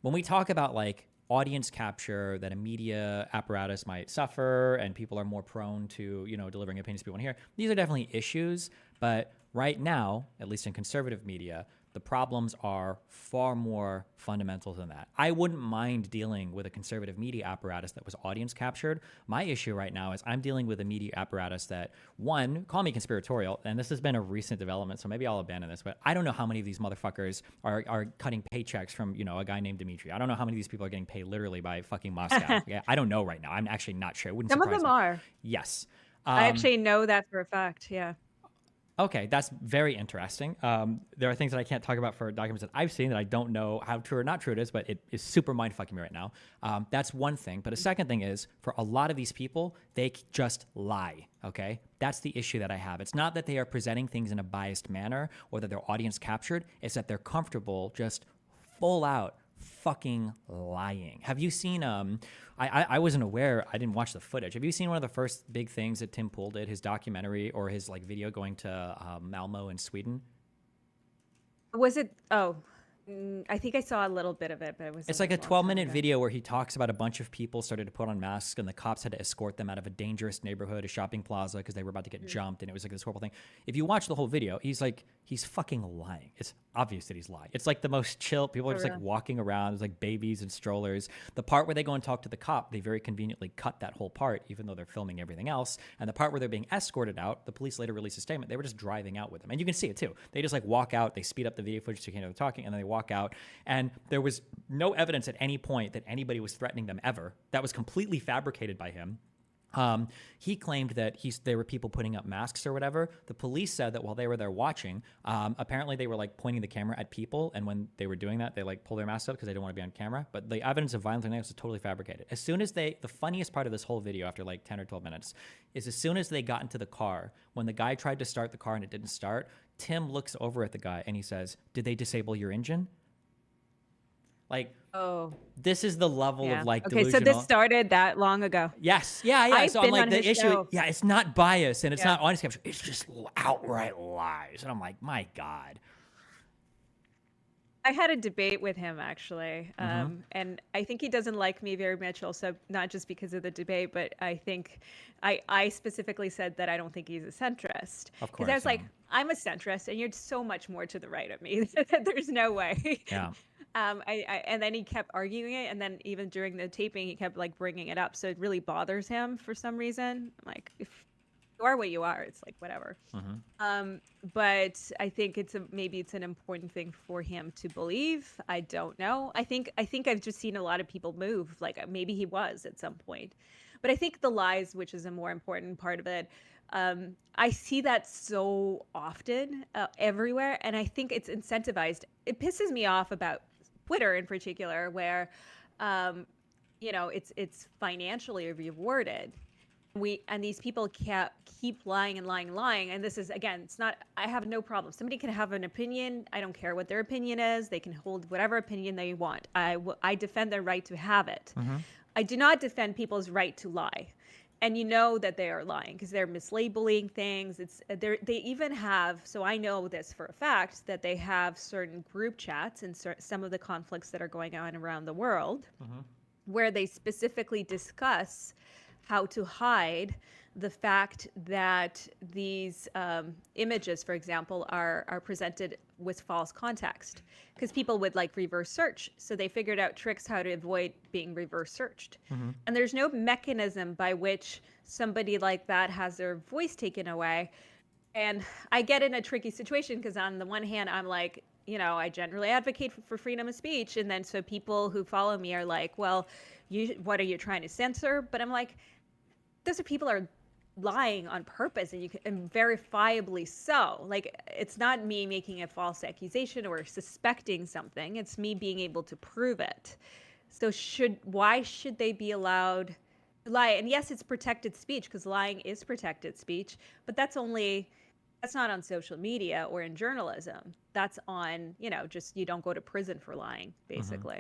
when we talk about like audience capture that a media apparatus might suffer and people are more prone to, delivering opinions people want to hear, these are definitely issues. But right now, at least in conservative media, the problems are far more fundamental than that. I wouldn't mind dealing with a conservative media apparatus that was audience captured. My issue right now is I'm dealing with a media apparatus that, one, call me conspiratorial, and this has been a recent development, so maybe I'll abandon this, but I don't know how many of these motherfuckers are cutting paychecks from, a guy named Dimitri. I don't know how many of these people are getting paid literally by fucking Moscow. Yeah, I don't know right now. I'm actually not sure. It wouldn't Some of surprise them me. are. Yes. I actually know that for a fact. Yeah. Okay, that's very interesting. There are things that I can't talk about for documents that I've seen that I don't know how true or not true it is, but it is super mind-fucking me right now. That's one thing. But a second thing is, for a lot of these people, they just lie, okay? That's the issue that I have. It's not that they are presenting things in a biased manner or that they're audience captured. It's that they're comfortable just full out fucking lying. Have you seen I wasn't aware, I didn't watch the footage. Have you seen one of the first big things that Tim Pool did, his documentary or his like video going to Malmo in Sweden? Was it? Oh, I think I saw a little bit of it, but it was. It's like a 12-minute video where he talks about a bunch of people started to put on masks and the cops had to escort them out of a dangerous neighborhood, a shopping plaza, because they were about to get jumped, and it was like this horrible thing. If you watch the whole video, he's fucking lying. It's obvious that he's lying. It's like the most chill. People are just like walking around. There's like babies and strollers. The part where they go and talk to the cop, they very conveniently cut that whole part, even though they're filming everything else. And the part where they're being escorted out, the police later released a statement. They were just driving out with them. And you can see it too. They just like walk out, they speed up the video footage so you can't hear them talking, and then they walk out. And there was no evidence at any point that anybody was threatening them ever. That was completely fabricated by him. He claimed that there were people putting up masks or whatever. The police said that while they were there watching, apparently they were like pointing the camera at people, and when they were doing that, they like pulled their masks up because they didn't want to be on camera. But the evidence of violence was totally fabricated. As soon as the funniest part of this whole video, after like 10 or 12 minutes, is as soon as they got into the car, when the guy tried to start the car and it didn't start, Tim looks over at the guy and he says, "Did they disable your engine?" Like, oh, this is the level of like delusional. Okay, so this started that long ago. Yes, yeah. So I'm like, the issue, it's not bias and it's not audience capture. It's just outright lies, and I'm like, my God. I had a debate with him actually, and I think he doesn't like me very much. Also, not just because of the debate, but I think I specifically said that I don't think he's a centrist. Of course, because I was like, I'm a centrist, and you're so much more to the right of me. There's no way. Yeah. And then he kept arguing it, and then even during the taping, he kept like bringing it up. So it really bothers him for some reason. I'm like, if you are what you are, it's like whatever. But I think maybe it's an important thing for him to believe. I don't know. I think I've just seen a lot of people move. Like maybe he was at some point, but I think the lies, which is a more important part of it. I see that so often everywhere, and I think it's incentivized. It pisses me off about Twitter in particular, where it's financially rewarded. And these people keep lying and lying and lying. And this is, again, it's not, I have no problem. Somebody can have an opinion. I don't care what their opinion is. They can hold whatever opinion they want. I defend their right to have it. I do not defend people's right to lie. And you know that they are lying because they're mislabeling things. They even have, so I know this for a fact, that they have certain group chats and some of the conflicts that are going on around the world where they specifically discuss how to hide the fact that these images, for example, are presented with false context, because people would like reverse search. So they figured out tricks how to avoid being reverse searched. And there's no mechanism by which somebody like that has their voice taken away. And I get in a tricky situation because on the one hand, I'm like, I generally advocate for freedom of speech. And then so people who follow me are like, well, what are you trying to censor? But I'm like, those are people are lying on purpose, and verifiably so. Like, it's not me making a false accusation or suspecting something. It's me being able to prove it. So why should they be allowed to lie? And yes, it's protected speech because lying is protected speech, but that's not on social media or in journalism. That's on, just you don't go to prison for lying, basically.